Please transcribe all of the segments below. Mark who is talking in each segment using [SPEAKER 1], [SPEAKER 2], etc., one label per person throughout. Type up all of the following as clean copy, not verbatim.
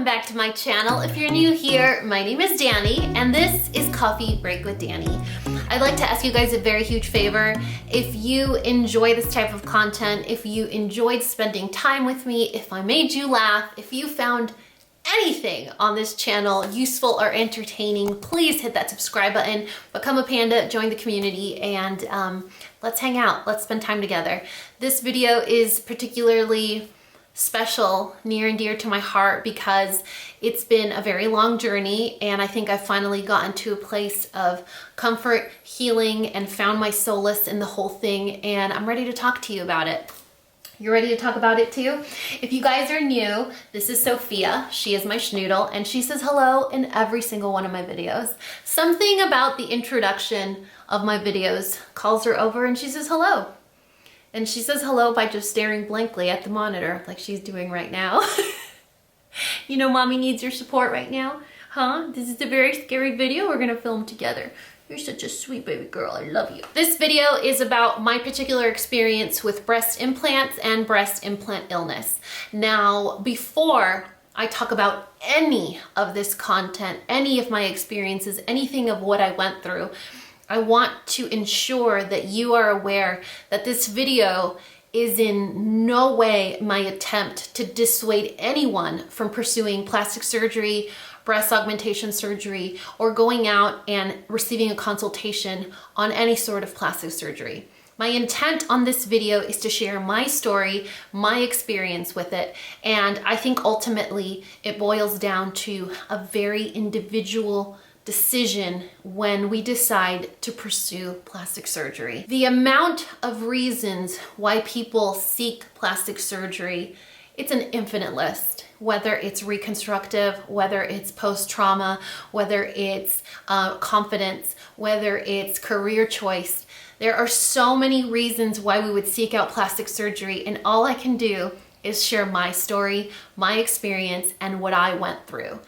[SPEAKER 1] welcome back to my channel. If you're new here, my name is Dani and this is Coffee Break with Dani. I'd like to ask you guys a very huge favor. If you enjoy this type of content, if you enjoyed spending time with me, if I made you laugh, if you found anything on this channel useful or entertaining, please hit that subscribe button, become a panda, join the community, and let's hang out, let's spend time together. This video is particularly special, near and dear to my heart because it's been a very long journey and I think I've finally gotten to a place of comfort, healing, and found my solace in the whole thing, and I'm ready to talk to you about it. You ready to talk about it too? If you guys are new, this is Sophia. She is my schnoodle and she says hello in every single one of my videos. Something about the introduction of my videos calls her over and she says hello. And she says hello by just staring blankly at the monitor like she's doing right now. You know, mommy needs your support right now, huh? This is a very scary video we're gonna film together. You're such a sweet baby girl, I love you. This video is about my particular experience with breast implants and breast implant illness. Now, before I talk about any of this content, any of my experiences, anything of what I went through, I want to ensure that you are aware that this video is in no way my attempt to dissuade anyone from pursuing plastic surgery, breast augmentation surgery, or going out and receiving a consultation on any sort of plastic surgery. My intent on this video is to share my story, my experience with it, and I think ultimately it boils down to a very individual decision when we decide to pursue plastic surgery. The amount of reasons why people seek plastic surgery, it's an infinite list. Whether it's reconstructive, whether it's post-trauma, whether it's confidence, whether it's career choice. There are so many reasons why we would seek out plastic surgery, and all I can do is share my story, my experience, and what I went through.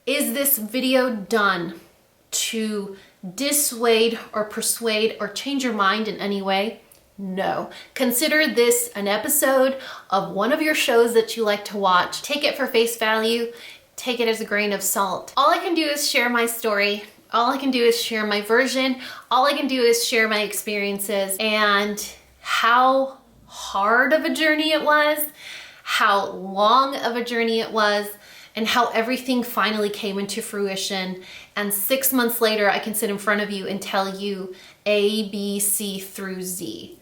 [SPEAKER 1] Is this video done to dissuade or persuade or change your mind in any way? No. Consider this an episode of one of your shows that you like to watch. Take it for face value. Take it as a grain of salt. All I can do is share my story. All I can do is share my version. All I can do is share my experiences and how hard of a journey it was, how long of a journey it was, and how everything finally came into fruition. And 6 months later, I can sit in front of you and tell you A, B, C through Z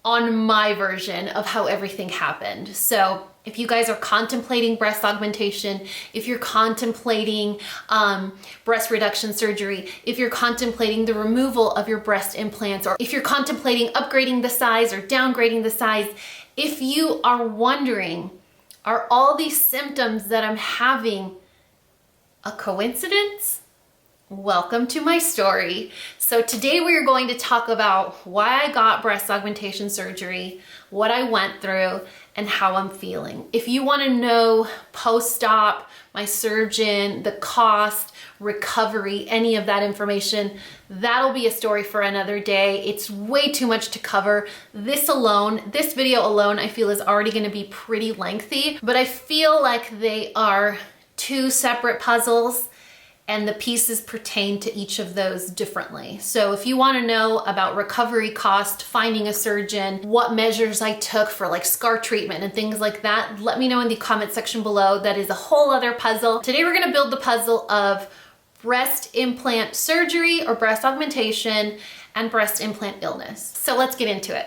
[SPEAKER 1] on my version of how everything happened. So if you guys are contemplating breast augmentation, if you're contemplating breast reduction surgery, if you're contemplating the removal of your breast implants, or if you're contemplating upgrading the size or downgrading the size, if you are wondering, are all these symptoms that I'm having a coincidence? Welcome to my story. So today we are going to talk about why I got breast augmentation surgery, what I went through, and how I'm feeling. If you want to know post-op, my surgeon, the cost, recovery, any of that information, that'll be a story for another day. It's way too much to cover. This video alone, I feel is already going to be pretty lengthy, but I feel like they are two separate puzzles and the pieces pertain to each of those differently. So if you want to know about recovery cost, finding a surgeon, what measures I took for like scar treatment and things like that, let me know in the comment section below. That is a whole other puzzle. Today we're gonna build the puzzle of breast implant surgery or breast augmentation and breast implant illness. So let's get into it.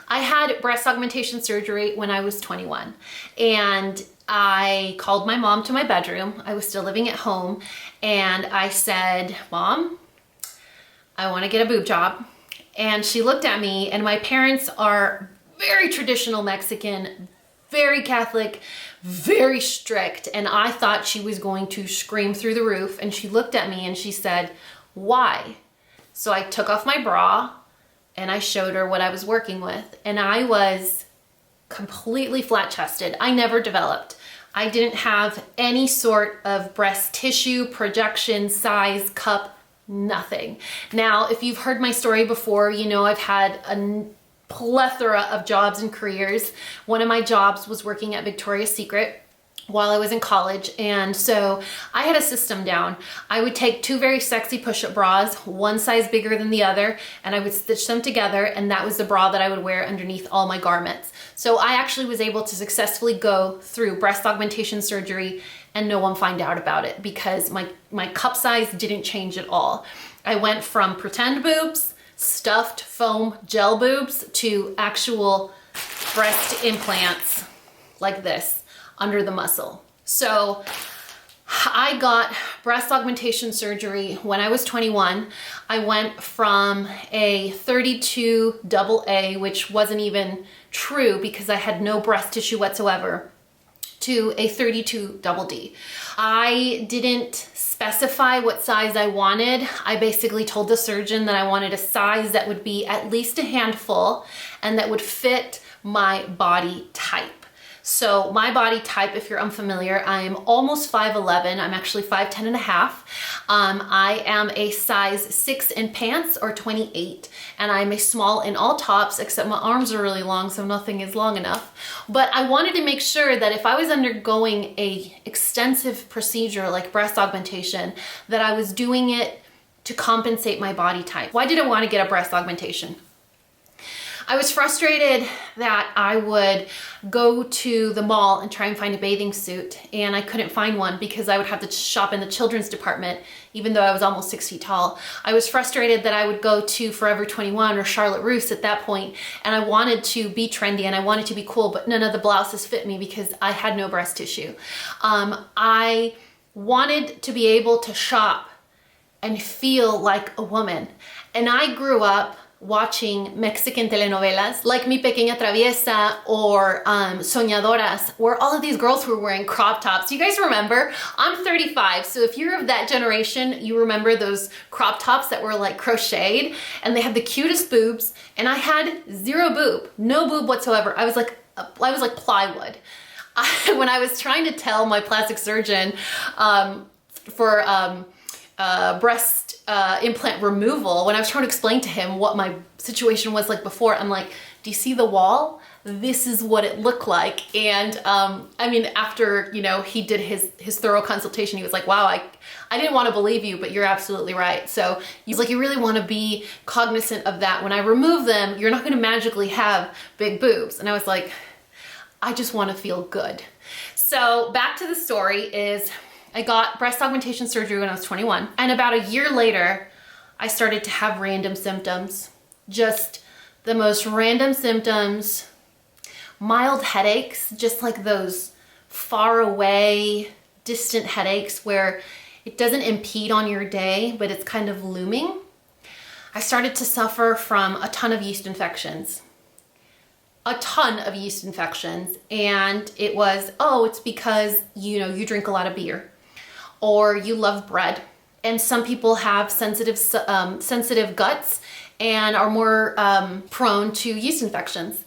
[SPEAKER 1] I had breast augmentation surgery when I was 21 and I called my mom to my bedroom. I was still living at home and I said, Mom, I want to get a boob job. And she looked at me, and my parents are very traditional Mexican, very Catholic, very strict. And I thought she was going to scream through the roof. And she looked at me and she said, why? So I took off my bra and I showed her what I was working with. And I was completely flat chested. I never developed. I didn't have any sort of breast tissue, projection, size, cup, nothing. Now, if you've heard my story before, you know I've had a plethora of jobs and careers. One of my jobs was working at Victoria's Secret, while I was in college. And so I had a system down. I would take 2 very sexy push-up bras, one size bigger than the other, and I would stitch them together, and that was the bra that I would wear underneath all my garments. So I actually was able to successfully go through breast augmentation surgery and no one find out about it because my cup size didn't change at all. I went from pretend boobs, stuffed foam gel boobs, to actual breast implants like this under the muscle. So I got breast augmentation surgery when I was 21. I went from a 32 AA, which wasn't even true because I had no breast tissue whatsoever, to a 32 DD. I didn't specify what size I wanted. I basically told the surgeon that I wanted a size that would be at least a handful and that would fit my body type. So my body type, if you're unfamiliar, I am almost 5'11". I'm actually 5'10 and a half. I am a size 6 in pants or 28, and I'm a small in all tops, except my arms are really long, so nothing is long enough. But I wanted to make sure that if I was undergoing a extensive procedure like breast augmentation, that I was doing it to compensate my body type. Why did I want to get a breast augmentation? I was frustrated that I would go to the mall and try and find a bathing suit, and I couldn't find one because I would have to shop in the children's department, even though I was almost 6 feet tall. I was frustrated that I would go to Forever 21 or Charlotte Russe at that point, and I wanted to be trendy and I wanted to be cool, but none of the blouses fit me because I had no breast tissue. I wanted to be able to shop and feel like a woman. And I grew up watching Mexican telenovelas like Mi Pequeña Traviesa or Soñadoras, where all of these girls were wearing crop tops. You guys remember? I'm 35, so if you're of that generation, you remember those crop tops that were like crocheted and they had the cutest boobs, and I had zero boob, no boob whatsoever. I was like plywood. When I was trying to tell my plastic surgeon for breast implant removal, when I was trying to explain to him what my situation was like before, I'm like, do you see the wall? This is what it looked like. And I mean, after, you know, he did his thorough consultation, he was like, wow, I didn't want to believe you, but you're absolutely right. So he's like, you really want to be cognizant of that. When I remove them, you're not going to magically have big boobs. And I was like, I just want to feel good. So back to the story is, I got breast augmentation surgery when I was 21, and about a year later, I started to have random symptoms. Just the most random symptoms, mild headaches, just like those far away, distant headaches where it doesn't impede on your day, but it's kind of looming. I started to suffer from a ton of yeast infections. And it was, oh, it's because, you know, you drink a lot of beer or you love bread. And some people have sensitive guts and are more prone to yeast infections.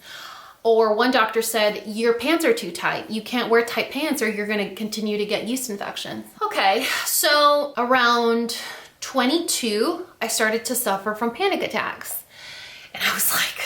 [SPEAKER 1] Or one doctor said, your pants are too tight. You can't wear tight pants or you're gonna continue to get yeast infections. Okay, so around 22, I started to suffer from panic attacks. And I was like,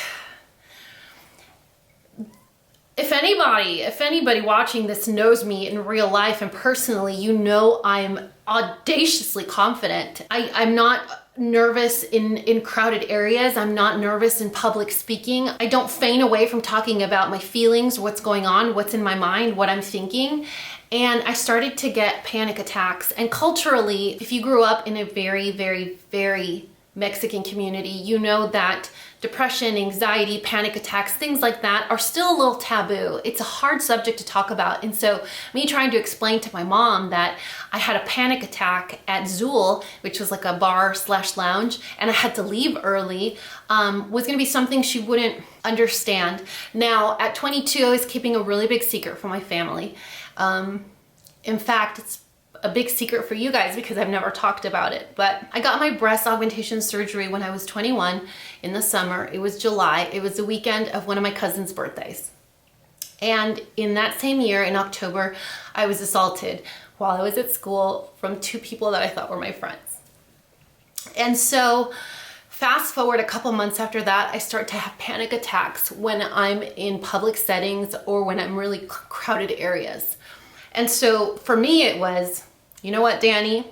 [SPEAKER 1] if anybody watching this knows me in real life and personally, you know I'm audaciously confident. I'm not nervous in crowded areas. I'm not nervous in public speaking. I don't feign away from talking about my feelings, what's going on, what's in my mind, what I'm thinking. And I started to get panic attacks. And culturally, if you grew up in a very, very, very Mexican community, you know that depression, anxiety, panic attacks, things like that are still a little taboo. It's a hard subject to talk about. And so me trying to explain to my mom that I had a panic attack at Zool, which was like a bar/lounge, and I had to leave early, was gonna be something she wouldn't understand. Now, at 22, I was keeping a really big secret from my family. In fact, it's a big secret for you guys because I've never talked about it. But I got my breast augmentation surgery when I was 21 in the summer. It was July. It was the weekend of one of my cousin's birthdays. And in that same year, in October, I was assaulted while I was at school from two people that I thought were my friends. And so fast forward a couple months after that, I start to have panic attacks when I'm in public settings or when I'm really crowded areas. And so for me, it was, you know what, Danny,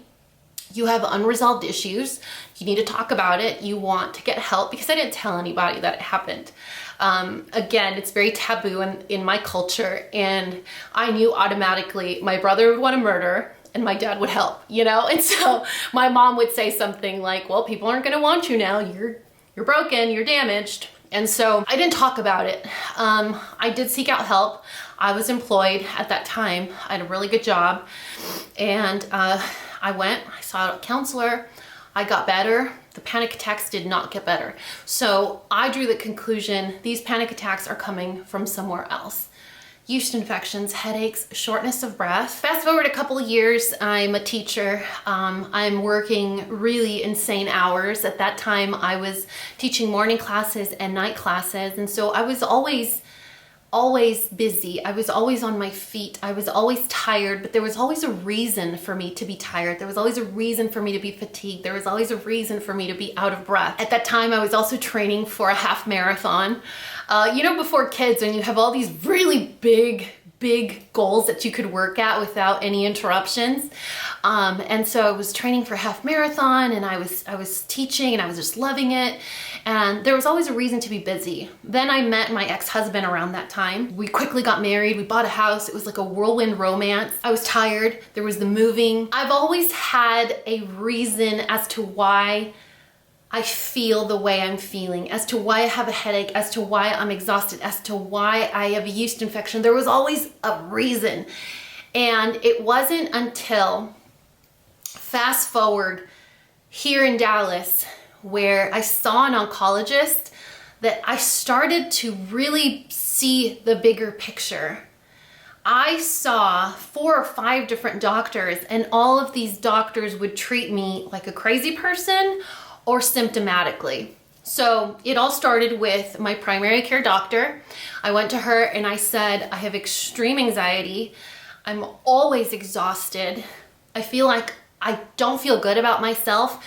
[SPEAKER 1] you have unresolved issues. You need to talk about it. You want to get help, because I didn't tell anybody that it happened. Again, it's very taboo in my culture, and I knew automatically my brother would want to murder and my dad would help, you know? And so my mom would say something like, well, people aren't gonna want you now. You're broken, you're damaged. And so I didn't talk about it. I did seek out help. I was employed at that time. I had a really good job. And I went, I saw a counselor. I got better. The panic attacks did not get better. So I drew the conclusion, these panic attacks are coming from somewhere else. Yeast infections, headaches, shortness of breath. Fast forward a couple of years, I'm a teacher. I'm working really insane hours. At that time, I was teaching morning classes and night classes. And so I was always busy. I was always on my feet. I was always tired, but there was always a reason for me to be tired. There was always a reason for me to be fatigued. There was always a reason for me to be out of breath. At that time, I was also training for a half marathon. You know, before kids, when you have all these really big goals that you could work at without any interruptions. And so I was training for half marathon, and I was teaching, and I was just loving it. And there was always a reason to be busy. Then I met my ex-husband around that time. We quickly got married. We bought a house. It was like a whirlwind romance. I was tired. There was the moving. I've always had a reason as to why I feel the way I'm feeling, as to why I have a headache, as to why I'm exhausted, as to why I have a yeast infection. There was always a reason. And it wasn't until, fast forward here in Dallas, where I saw an oncologist, that I started to really see the bigger picture. I saw 4 or 5 different doctors, and all of these doctors would treat me like a crazy person or symptomatically. So it all started with my primary care doctor. I went to her and I said, I have extreme anxiety. I'm always exhausted. I feel like I don't feel good about myself.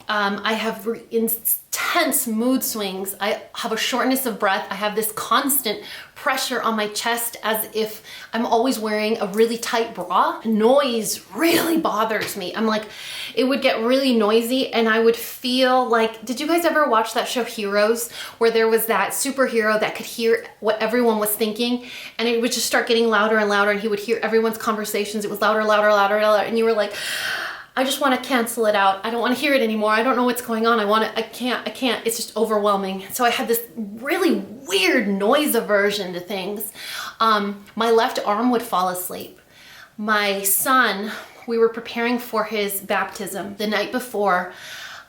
[SPEAKER 1] I have intense mood swings. I have a shortness of breath. I have this constant pressure on my chest as if I'm always wearing a really tight bra. Noise really bothers me. I'm like, it would get really noisy, and I would feel like, did you guys ever watch that show Heroes, where there was that superhero that could hear what everyone was thinking, and it would just start getting louder and louder, and he would hear everyone's conversations. It was louder, louder, louder, louder, and you were like, I just want to cancel it out. I don't want to hear it anymore. I don't know what's going on. I can't. It's just overwhelming. So I had this really weird noise aversion to things. My left arm would fall asleep. My son, we were preparing for his baptism. The night before,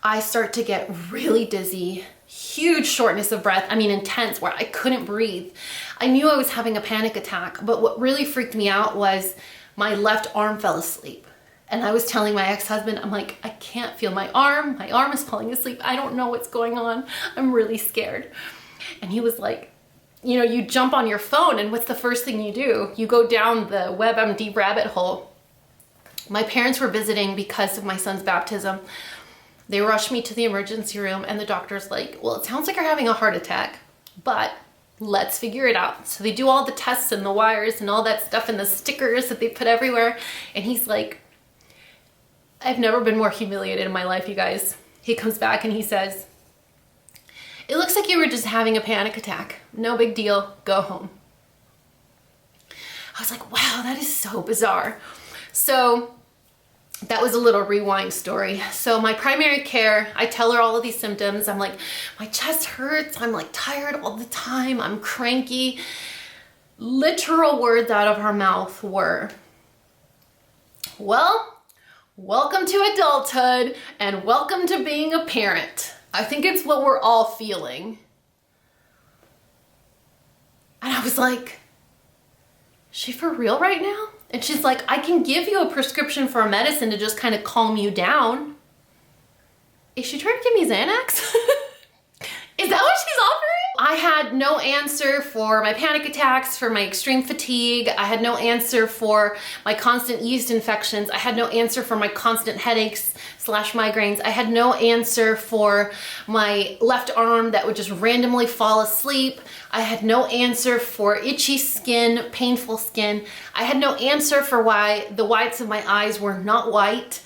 [SPEAKER 1] I start to get really dizzy, huge shortness of breath. I mean, intense, where I couldn't breathe. I knew I was having a panic attack, but what really freaked me out was my left arm fell asleep. And I was telling my ex-husband, I'm like, I can't feel my arm. My arm is falling asleep. I don't know what's going on. I'm really scared. And he was like, you know, you jump on your phone, and what's the first thing you do? You go down the WebMD rabbit hole. My parents were visiting because of my son's baptism. They rushed me to the emergency room, and the doctor's like, well, it sounds like you're having a heart attack, but let's figure it out. So they do all the tests and the wires and all that stuff and the stickers that they put everywhere. And he's like, I've never been more humiliated in my life, you guys. He comes back and he says, it looks like you were just having a panic attack. No big deal. Go home. I was like, wow, that is so bizarre. So that was a little rewind story. So my primary care, I tell her all of these symptoms. I'm like, my chest hurts. I'm like tired all the time. I'm cranky. Literal words out of her mouth were, well, welcome to adulthood and welcome to being a parent. I think it's what we're all feeling. And I was like, is she for real right now? And she's like, I can give you a prescription for a medicine to just kind of calm you down. Is she trying to give me Xanax? Is that what she's offering? I had no answer for my panic attacks, for my extreme fatigue. I had no answer for my constant yeast infections. I had no answer for my constant headaches / migraines. I had no answer for my left arm that would just randomly fall asleep. I had no answer for itchy skin, painful skin. I had no answer for why the whites of my eyes were not white.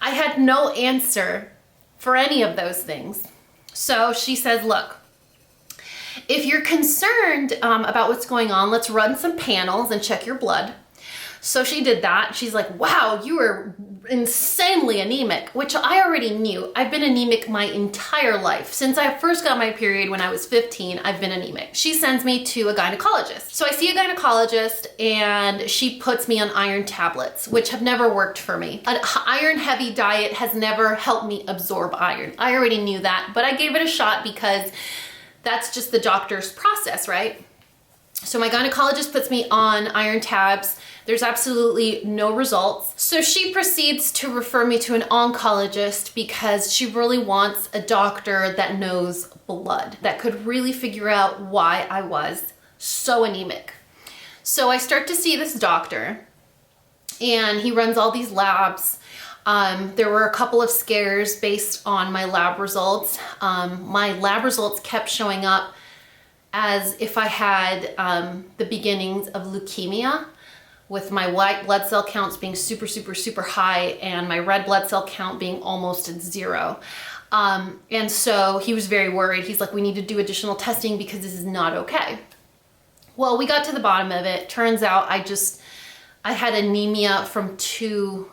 [SPEAKER 1] I had no answer for any of those things. So she says, look, if you're concerned about what's going on, let's run some panels and check your blood. So she did that. She's like, wow, you are insanely anemic, which I already knew. I've been anemic my entire life. Since I first got my period when I was 15, I've been anemic. She sends me to a gynecologist. So I see a gynecologist and she puts me on iron tablets, which have never worked for me. An iron heavy diet has never helped me absorb iron. I already knew that, but I gave it a shot because that's just the doctor's process, right? So my gynecologist puts me on iron tabs. There's absolutely no results. So she proceeds to refer me to an oncologist because she really wants a doctor that knows blood, that could really figure out why I was so anemic. So I start to see this doctor and he runs all these labs. There were a couple of scares based on my lab results. My lab results kept showing up as if I had the beginnings of leukemia, with my white blood cell counts being super, super, super high and my red blood cell count being almost at 0. And so he was very worried. He's like, we need to do additional testing because this is not okay. Well, we got to the bottom of it. Turns out I had anemia from 2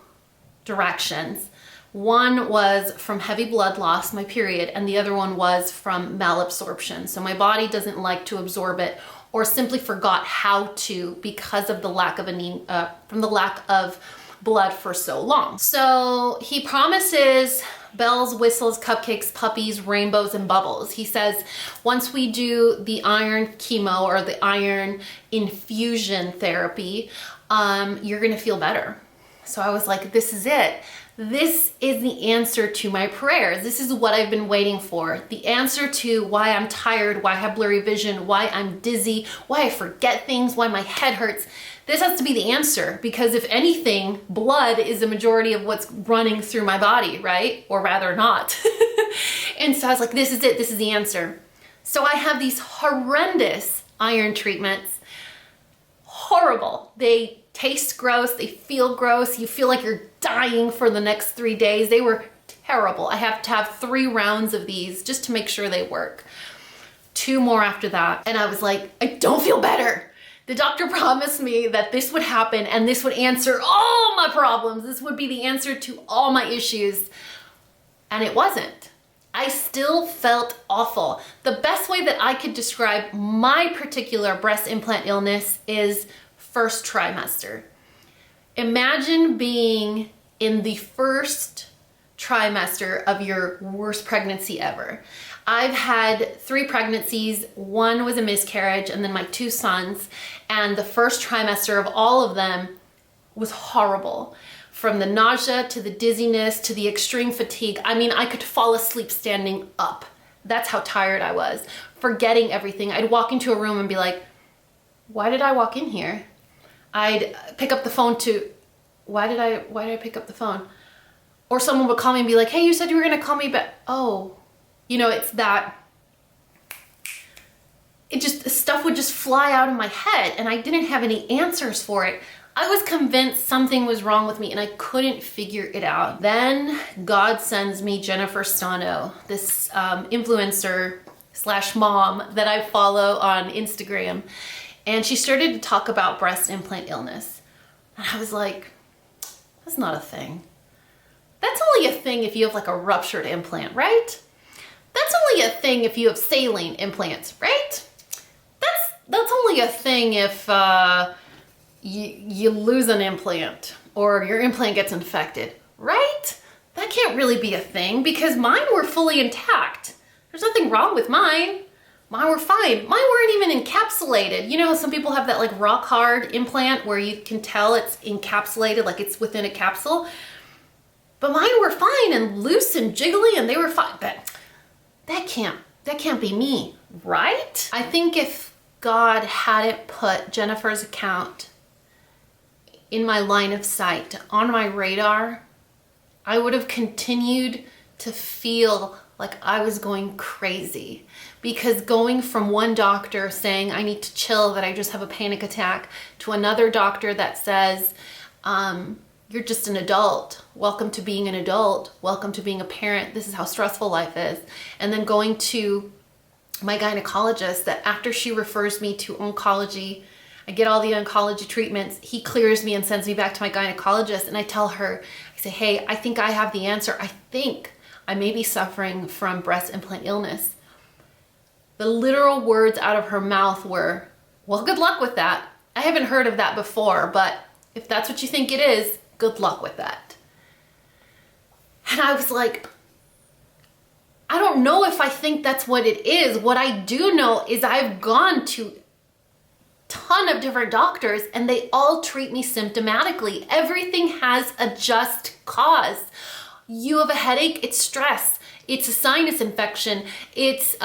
[SPEAKER 1] directions. One was from heavy blood loss, my period, and the other one was from malabsorption. So my body doesn't like to absorb it, or simply forgot how to because of the lack of from the lack of blood for so long. So he promises bells, whistles, cupcakes, puppies, rainbows, and bubbles. He says, once we do the iron chemo or the iron infusion therapy, you're gonna feel better. So I was like, this is it. This is the answer to my prayers. This is what I've been waiting for. The answer to why I'm tired, why I have blurry vision, why I'm dizzy, why I forget things, why my head hurts. This has to be the answer because if anything, blood is the majority of what's running through my body, right? Or rather not. And so I was like, this is it. This is the answer. So I have these horrendous iron treatments. Horrible. They taste gross, they feel gross, you feel like you're dying for the next 3 days. They were terrible. I have to have 3 rounds of these just to make sure they work. 2 more after that. And I was like, I don't feel better. The doctor promised me that this would happen and this would answer all my problems. This would be the answer to all my issues. And it wasn't. I still felt awful. The best way that I could describe my particular breast implant illness is first trimester. Imagine being in the first trimester of your worst pregnancy ever. I've had 3 pregnancies. 1 was a miscarriage and then my 2 sons. And the first trimester of all of them was horrible. From the nausea to the dizziness to the extreme fatigue. I mean, I could fall asleep standing up. That's how tired I was. Forgetting everything. I'd walk into a room and be like, why did I walk in here? I'd pick up the phone to, why did I pick up the phone? Or someone would call me and be like, hey, you said you were gonna call me back. Oh, you know, it's that, stuff would just fly out of my head and I didn't have any answers for it. I was convinced something was wrong with me and I couldn't figure it out. Then God sends me Jennifer Stano, this influencer / mom that I follow on Instagram. And she started to talk about breast implant illness. And I was like, that's not a thing. That's only a thing if you have like a ruptured implant, right? That's only a thing if you have saline implants, right? That's only a thing if you lose an implant or your implant gets infected, right? That can't really be a thing because mine were fully intact. There's nothing wrong with mine. Mine were fine. Mine weren't even encapsulated. You know how some people have that like rock hard implant where you can tell it's encapsulated, like it's within a capsule? But mine were fine and loose and jiggly and they were fine. But that can't be me. right? I think if God hadn't put Jennifer's account in my line of sight, on my radar, I would have continued to feel like I was going crazy, because going from one doctor saying I need to chill, that I just have a panic attack, to another doctor that says, you're just an adult. Welcome to being an adult. Welcome to being a parent. This is how stressful life is. And then going to my gynecologist, that after she refers me to oncology, I get all the oncology treatments, he clears me and sends me back to my gynecologist, and I tell her, I say, hey, I think I have the answer. I think I may be suffering from breast implant illness. The literal words out of her mouth were, well, good luck with that. I haven't heard of that before, but if that's what you think it is, good luck with that. And I was like, I don't know if I think that's what it is. What I do know is I've gone to a ton of different doctors and they all treat me symptomatically. Everything has a just cause. You have a headache, it's stress. It's a sinus infection. It's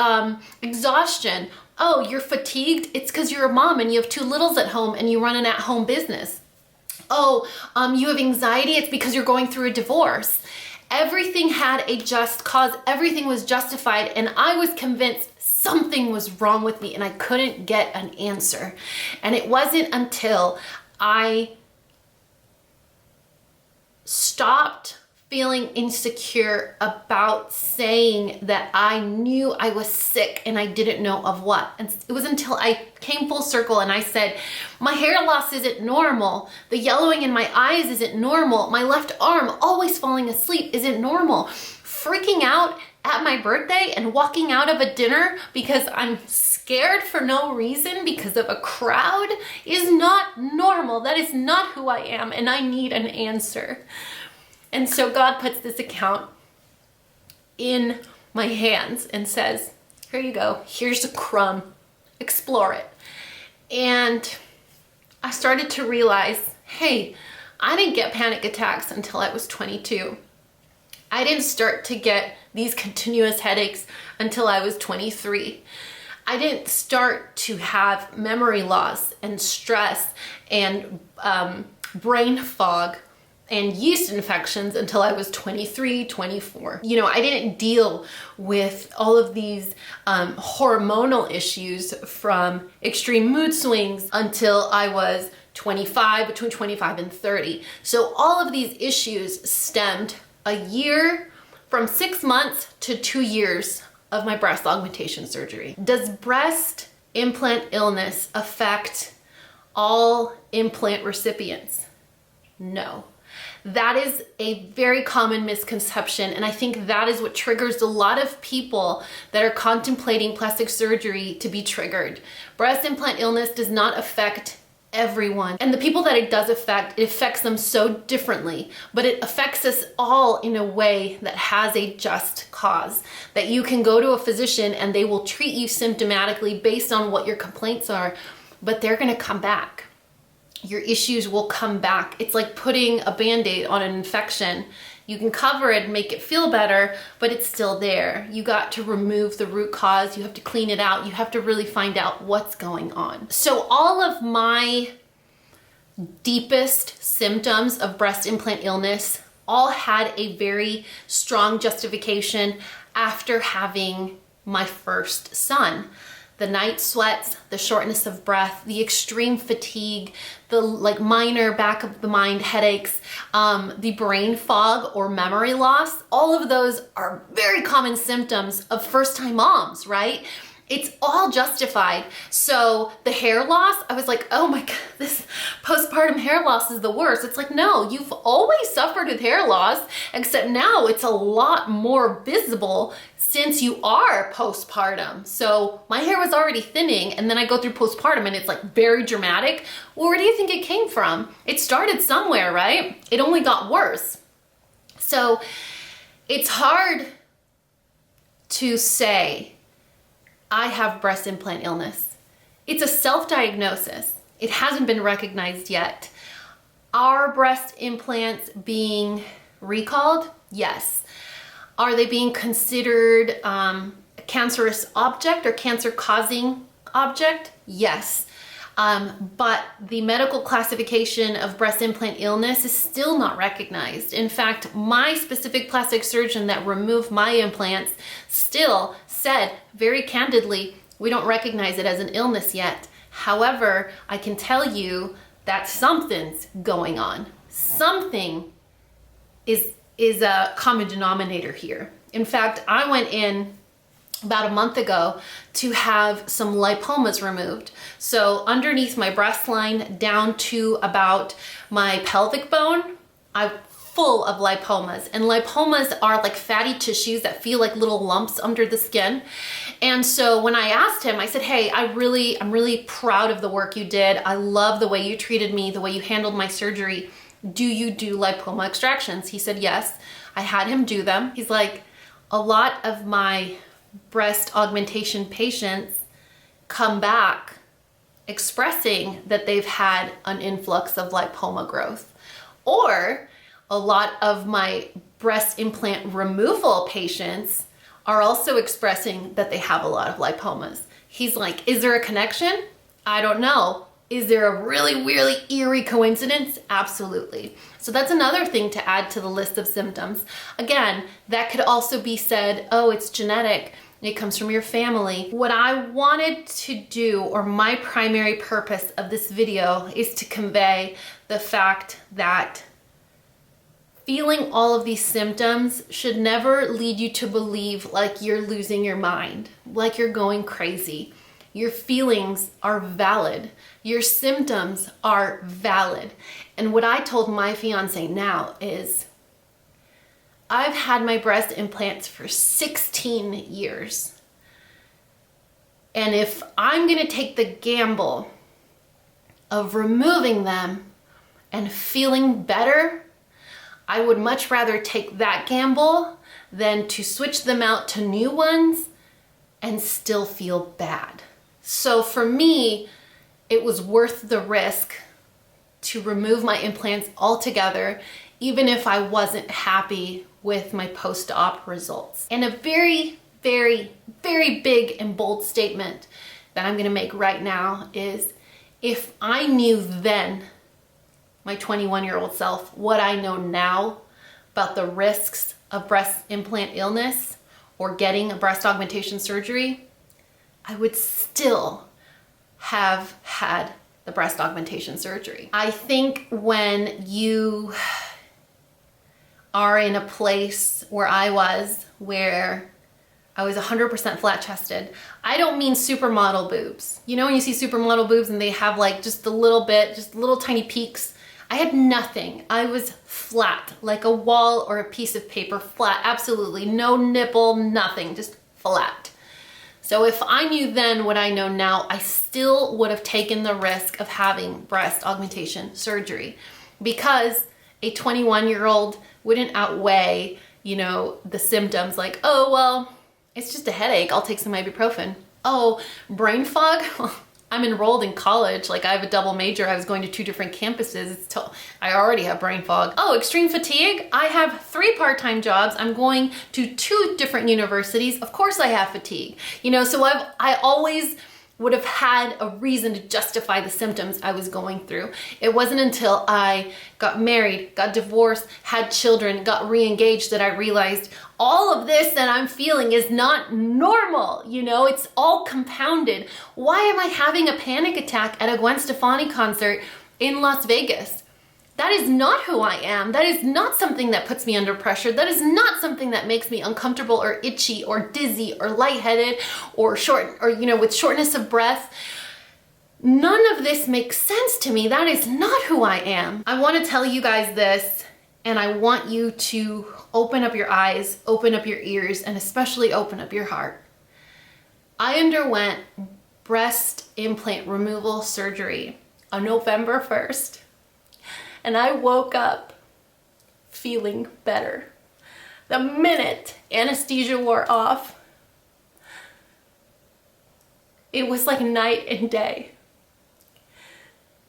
[SPEAKER 1] exhaustion. Oh, you're fatigued? It's because you're a mom and you have 2 littles at home and you run an at-home business. Oh, you have anxiety? It's because you're going through a divorce. Everything had a just cause. Everything was justified, and I was convinced something was wrong with me and I couldn't get an answer. And it wasn't until I stopped feeling insecure about saying that I knew I was sick and I didn't know of what. And it was until I came full circle and I said, my hair loss isn't normal. The yellowing in my eyes isn't normal. My left arm always falling asleep isn't normal. Freaking out at my birthday and walking out of a dinner because I'm scared for no reason because of a crowd is not normal. That is not who I am, and I need an answer. And so God puts this account in my hands and says, here you go, here's a crumb, explore it. And I started to realize, hey, I didn't get panic attacks until I was 22. I didn't start to get these continuous headaches until I was 23. I didn't start to have memory loss and stress and brain fog and yeast infections until I was 23, 24. You know, I didn't deal with all of these hormonal issues from extreme mood swings until I was 25, between 25 and 30. So all of these issues stemmed a year, from 6 months to 2 years of my breast augmentation surgery. Does breast implant illness affect all implant recipients? No. That is a very common misconception, and I think that is what triggers a lot of people that are contemplating plastic surgery to be triggered. Breast implant illness does not affect everyone, and the people that it does affect, it affects them so differently, but it affects us all in a way that has a just cause, that you can go to a physician and they will treat you symptomatically based on what your complaints are, but they're going to come back. Your issues will come back. It's like putting a Band-Aid on an infection. You can cover it and make it feel better, but it's still there. You got to remove the root cause. You have to clean it out. You have to really find out what's going on. So all of my deepest symptoms of breast implant illness all had a very strong justification after having my first son. The night sweats, the shortness of breath, the extreme fatigue, the minor back of the mind headaches, the brain fog or memory loss, all of those are very common symptoms of first-time moms, right? It's all justified. So the hair loss, I was like, oh my God, this postpartum hair loss is the worst. It's like, no, you've always suffered with hair loss, except now it's a lot more visible since you are postpartum. So my hair was already thinning, and then I go through postpartum and it's like very dramatic. Well, where do you think it came from? It started somewhere, right? It only got worse. So it's hard to say, I have breast implant illness. It's a self-diagnosis. It hasn't been recognized yet. Are breast implants being recalled? Yes. Are they being considered a cancerous object or cancer-causing object? Yes. But the medical classification of breast implant illness is still not recognized. In fact, my specific plastic surgeon that removed my implants still said very candidly, we don't recognize it as an illness yet. However, I can tell you that something's going on. Something is a common denominator here. In fact, I went in about a month ago to have some lipomas removed. So underneath my breast line down to about my pelvic bone, I'm full of lipomas. And lipomas are like fatty tissues that feel like little lumps under the skin. And so when I asked him, I said, hey, I'm really proud of the work you did. I love the way you treated me, the way you handled my surgery. Do you do lipoma extractions? He said, yes. I had him do them. He's like, a lot of my breast augmentation patients come back expressing that they've had an influx of lipoma growth. Or a lot of my breast implant removal patients are also expressing that they have a lot of lipomas. He's like, is there a connection? I don't know. Is there a really eerie coincidence? Absolutely. So that's another thing to add to the list of symptoms. Again, that could also be said, oh, it's genetic. It comes from your family. What I wanted to do, or my primary purpose of this video, is to convey the fact that feeling all of these symptoms should never lead you to believe like you're losing your mind, like you're going crazy. Your feelings are valid. Your symptoms are valid. And what I told my fiance now is, I've had my breast implants for 16 years. And if I'm gonna take the gamble of removing them and feeling better, I would much rather take that gamble than to switch them out to new ones and still feel bad. So for me, it was worth the risk to remove my implants altogether, even if I wasn't happy with my post-op results. And a very big and bold statement that I'm gonna make right now is, if I knew then, my 21-year-old self, what I know now about the risks of breast implant illness or getting a breast augmentation surgery, I would still have had the breast augmentation surgery. I think when you are in a place where I was, where I was 100% flat chested. I don't mean supermodel boobs. You know when you see supermodel boobs and they have like just a little bit, just little tiny peaks? I had nothing. I was flat, like a wall or a piece of paper, flat, absolutely. No nipple, nothing, just flat. So if I knew then what I know now, I still would have taken the risk of having breast augmentation surgery, because a 21-year-old wouldn't outweigh, you know, the symptoms like, oh, well, it's just a headache, I'll take some ibuprofen. Oh, brain fog? I'm enrolled in college, like I have a double major, I was going to 2 different campuses, I already have brain fog. Oh, extreme fatigue? I have 3 part-time jobs, I'm going to 2 different universities, of course I have fatigue. You know, so I always would have had a reason to justify the symptoms I was going through. It wasn't until I got married, got divorced, had children, got re-engaged that I realized all of this that I'm feeling is not normal, you know, it's all compounded. Why am I having a panic attack at a Gwen Stefani concert in Las Vegas? That is not who I am. That is not something that puts me under pressure. That is not something that makes me uncomfortable or itchy or dizzy or lightheaded or you know, with shortness of breath. None of this makes sense to me. That is not who I am. I want to tell you guys this, and I want you to open up your eyes, open up your ears, and especially open up your heart. I underwent breast implant removal surgery on November 1st. And I woke up feeling better. The minute anesthesia wore off, it was like night and day.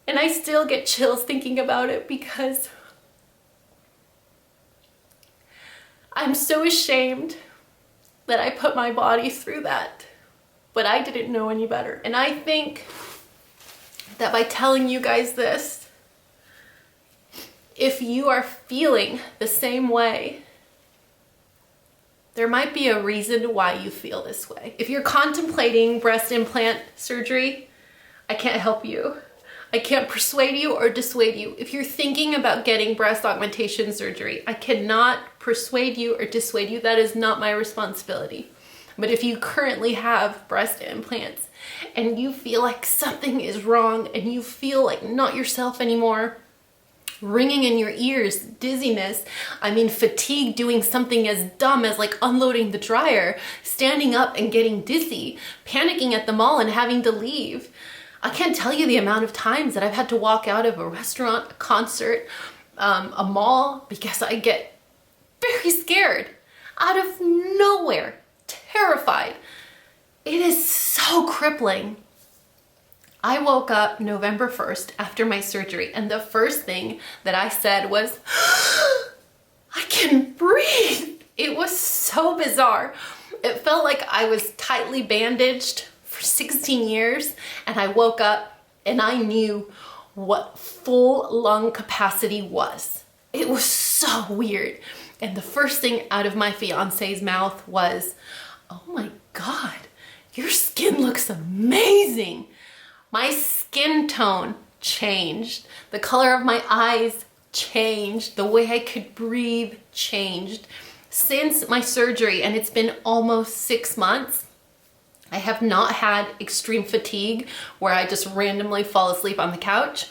[SPEAKER 1] And I still get chills thinking about it, because I'm so ashamed. that I put my body through that, but I didn't know any better. And I think that by telling you guys this, if you are feeling the same way, there might be a reason why you feel this way. If you're contemplating breast implant surgery, I can't help you. I can't persuade you or dissuade you. If you're thinking about getting breast augmentation surgery, I cannot persuade you or dissuade you. That is not my responsibility. But if you currently have breast implants and you feel like something is wrong and you feel like not yourself anymore, ringing in your ears, dizziness, fatigue doing something as dumb as like unloading the dryer, standing up and getting dizzy, panicking at the mall and having to leave. I can't tell you the amount of times that I've had to walk out of a restaurant, a concert, a mall, because I get very scared out of nowhere, terrified. It is so crippling. I woke up November 1st after my surgery, and the first thing that I said was, I can breathe. It was so bizarre. It felt like I was tightly bandaged for 16 years, and I woke up and I knew what full lung capacity was. It was so weird. And the first thing out of my fiance's mouth was, oh my God, your skin looks amazing. My skin tone changed. The color of my eyes changed. The way I could breathe changed. Since my surgery, and it's been almost 6 months, I have not had extreme fatigue where I just randomly fall asleep on the couch.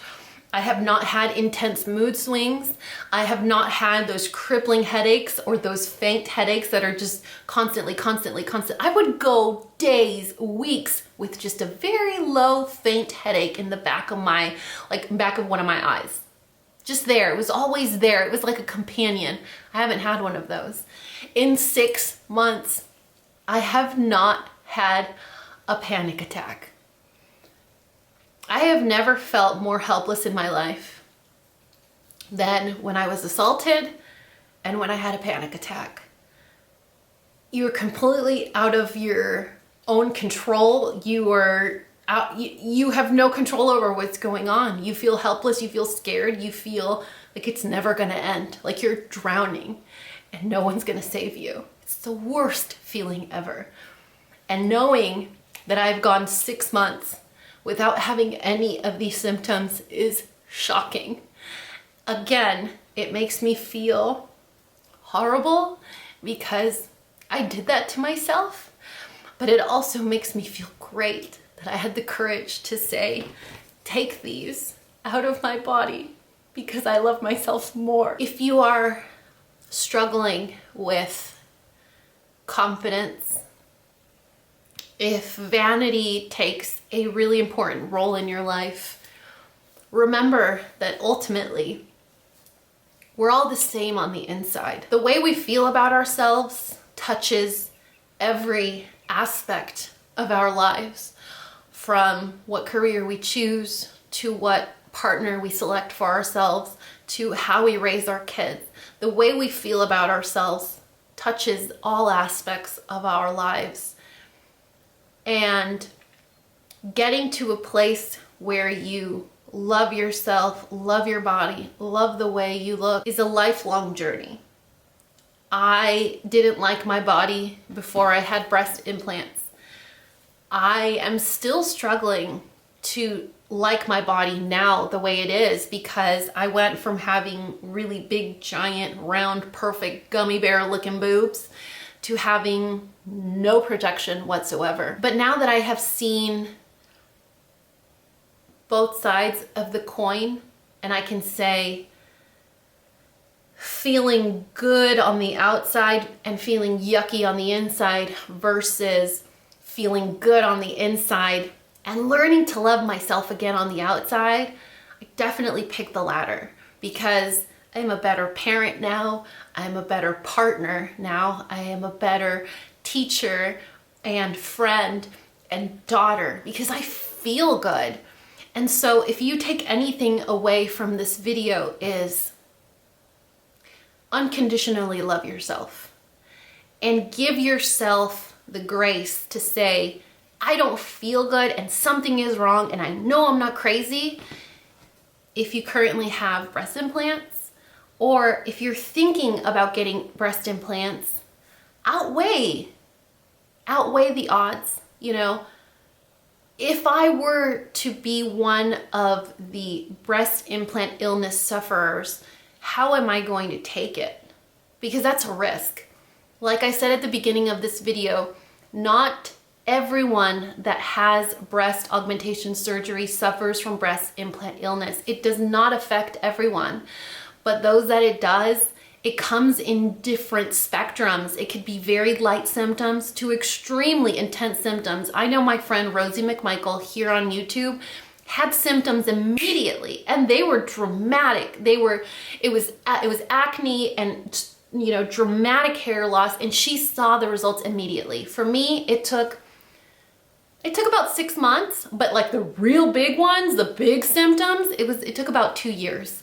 [SPEAKER 1] I have not had intense mood swings. I have not had those crippling headaches or those faint headaches that are just constantly. I would go days, weeks with just a very low, faint headache in the back of one of my eyes. Just there, it was always there. It was like a companion. I haven't had one of those. In 6 months, I have not had a panic attack. I have never felt more helpless in my life than when I was assaulted and when I had a panic attack. You're completely out of your own control. You have no control over what's going on. You feel helpless, you feel scared, you feel like it's never gonna end, like you're drowning and no one's gonna save you. It's the worst feeling ever. And knowing that I've gone 6 months without having any of these symptoms is shocking. Again, it makes me feel horrible because I did that to myself, but it also makes me feel great that I had the courage to say, take these out of my body because I love myself more. If you are struggling with confidence, if vanity takes a really important role in your life, remember that ultimately we're all the same on the inside. The way we feel about ourselves touches every aspect of our lives, from what career we choose, to what partner we select for ourselves, to how we raise our kids. The way we feel about ourselves touches all aspects of our lives. And getting to a place where you love yourself, love your body, love the way you look is a lifelong journey. I didn't like my body before I had breast implants. I am still struggling to like my body now the way it is because I went from having really big, giant, round, perfect, gummy bear looking boobs to having no projection whatsoever. But now that I have seen both sides of the coin, and I can say feeling good on the outside and feeling yucky on the inside versus feeling good on the inside and learning to love myself again on the outside, I definitely picked the latter because I'm a better parent now, I'm a better partner now, I am a better teacher and friend and daughter because I feel good. And so if you take anything away from this video is unconditionally love yourself and give yourself the grace to say, I don't feel good and something is wrong and I know I'm not crazy. If you currently have breast implants, or if you're thinking about getting breast implants, outweigh the odds. You know, if I were to be one of the breast implant illness sufferers, how am I going to take it? Because that's a risk. Like I said at the beginning of this video, not everyone that has breast augmentation surgery suffers from breast implant illness. It does not affect everyone, but those that it does, it comes in different spectrums. It could be very light symptoms to extremely intense symptoms. I know my friend Rosie McMichael here on YouTube had symptoms immediately, and they were dramatic. It was acne and, you know, dramatic hair loss, and she saw the results immediately. For me, it took about 6 months, but like the real big ones, the big symptoms, it took about 2 years.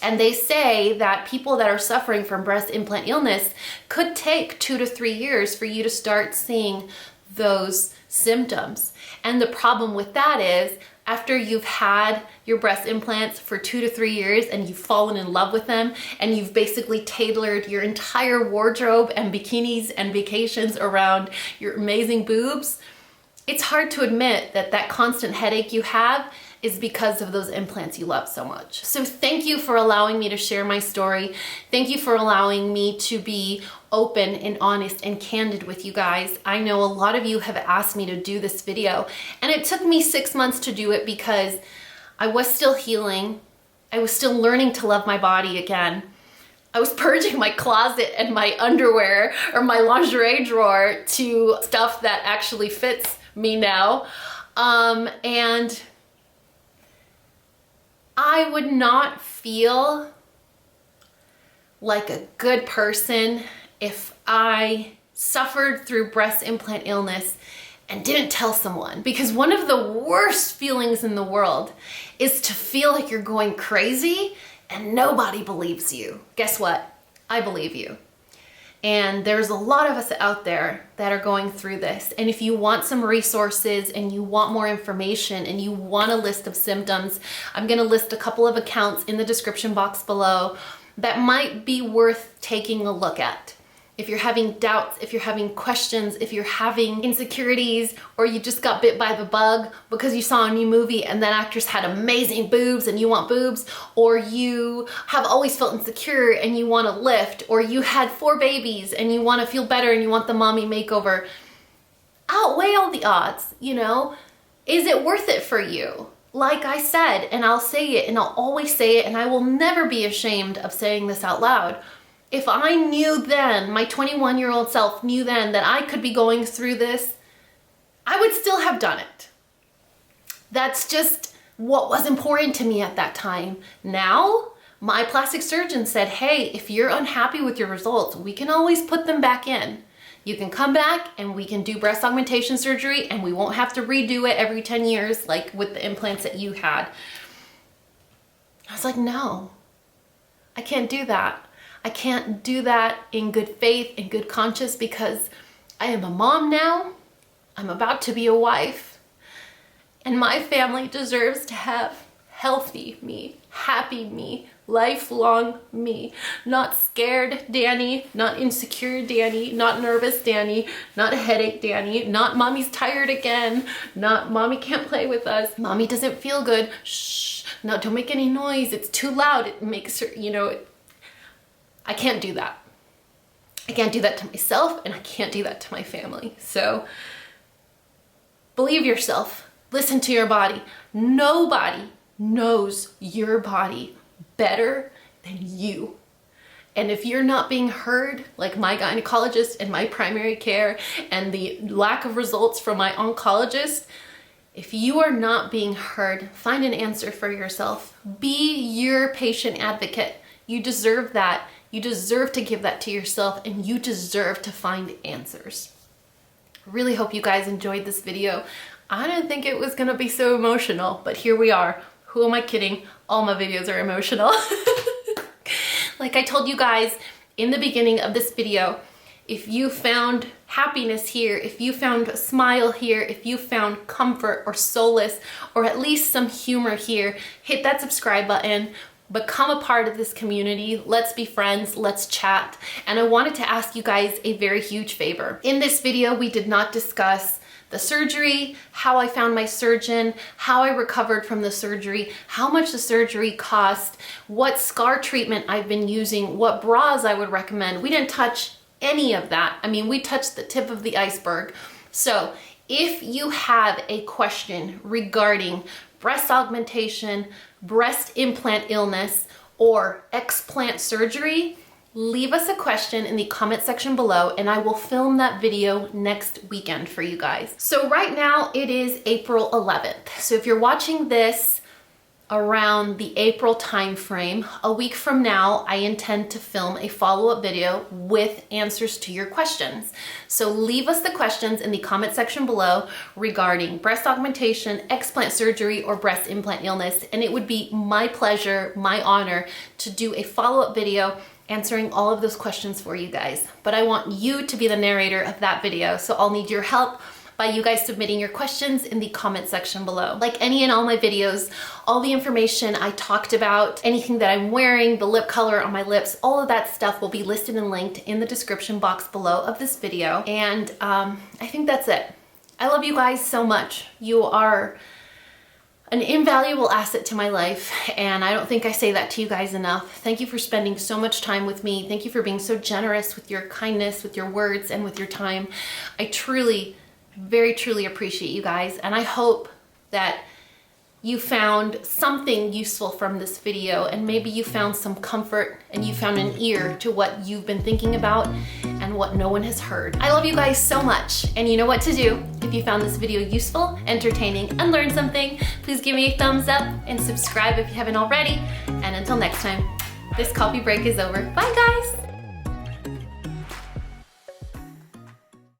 [SPEAKER 1] And they say that people that are suffering from breast implant illness could take 2 to 3 years for you to start seeing those symptoms. And the problem with that is, after you've had your breast implants for 2 to 3 years and you've fallen in love with them and you've basically tailored your entire wardrobe and bikinis and vacations around your amazing boobs, it's hard to admit that that constant headache you have is because of those implants you love so much. So thank you for allowing me to share my story. Thank you for allowing me to be open and honest and candid with you guys. I know a lot of you have asked me to do this video, and it took me 6 months to do it because I was still healing. I was still learning to love my body again. I was purging my closet and my underwear or my lingerie drawer to stuff that actually fits me now. And I would not feel like a good person if I suffered through breast implant illness and didn't tell someone. Because one of the worst feelings in the world is to feel like you're going crazy and nobody believes you. Guess what? I believe you. And there's a lot of us out there that are going through this. And if you want some resources and you want more information and you want a list of symptoms, I'm gonna list a couple of accounts in the description box below that might be worth taking a look at. If you're having doubts, if you're having questions, if you're having insecurities, or you just got bit by the bug because you saw a new movie and that actress had amazing boobs and you want boobs, or you have always felt insecure and you want to lift, or you had 4 babies and you want to feel better and you want the mommy makeover, outweigh all the odds, you know? Is it worth it for you? Like I said, and I'll say it and I'll always say it, and I will never be ashamed of saying this out loud. If I knew then, my 21-year-old self knew then that I could be going through this, I would still have done it. That's just what was important to me at that time. Now, my plastic surgeon said, hey, if you're unhappy with your results, we can always put them back in. You can come back and we can do breast augmentation surgery and we won't have to redo it every 10 years like with the implants that you had. I was like, no, I can't do that. I can't do that in good faith, in good conscience, because I am a mom now. I'm about to be a wife. And my family deserves to have healthy me, happy me, lifelong me. Not scared Dani, not insecure Dani, not nervous Dani, not a headache Dani, not mommy's tired again, not mommy can't play with us, mommy doesn't feel good, shh, no, don't make any noise, it's too loud, it makes her, you know, I can't do that. I can't do that to myself, and I can't do that to my family. So believe yourself. Listen to your body. Nobody knows your body better than you. And if you're not being heard, like my gynecologist and my primary care and the lack of results from my oncologist, if you are not being heard, find an answer for yourself. Be your patient advocate. You deserve that. You deserve to give that to yourself, and you deserve to find answers. Really hope you guys enjoyed this video. I didn't think it was gonna be so emotional, but here we are. Who am I kidding? All my videos are emotional. Like I told you guys in the beginning of this video, if you found happiness here, if you found a smile here, if you found comfort or solace, or at least some humor here, hit that subscribe button. Become a part of this community. Let's be friends, let's chat. And I wanted to ask you guys a very huge favor. In this video, we did not discuss the surgery, how I found my surgeon, how I recovered from the surgery, how much the surgery cost, what scar treatment I've been using, what bras I would recommend. We didn't touch any of that. I mean, we touched the tip of the iceberg. So if you have a question regarding breast augmentation, breast implant illness, or explant surgery, leave us a question in the comment section below and I will film that video next weekend for you guys. So right now it is April 11th. So if you're watching this around the April time frame, a week from now, I intend to film a follow-up video with answers to your questions. So leave us the questions in the comment section below regarding breast augmentation, explant surgery, or breast implant illness, and it would be my pleasure, my honor to do a follow-up video answering all of those questions for you guys. But I want you to be the narrator of that video, so I'll need your help by you guys submitting your questions in the comment section below. Like any and all my videos, all the information I talked about, anything that I'm wearing, the lip color on my lips, all of that stuff will be listed and linked in the description box below of this video. And I think that's it. I love you guys so much. You are an invaluable asset to my life, and I don't think I say that to you guys enough. Thank you for spending so much time with me. Thank you for being so generous with your kindness, with your words, and with your time. I truly, very truly appreciate you guys, and I hope that you found something useful from this video, and maybe you found some comfort and you found an ear to what you've been thinking about and what no one has heard. I love you guys so much, and you know what to do. If you found this video useful, entertaining, and learned something, please give me a thumbs up and subscribe if you haven't already. And until next time, this coffee break is over. Bye guys!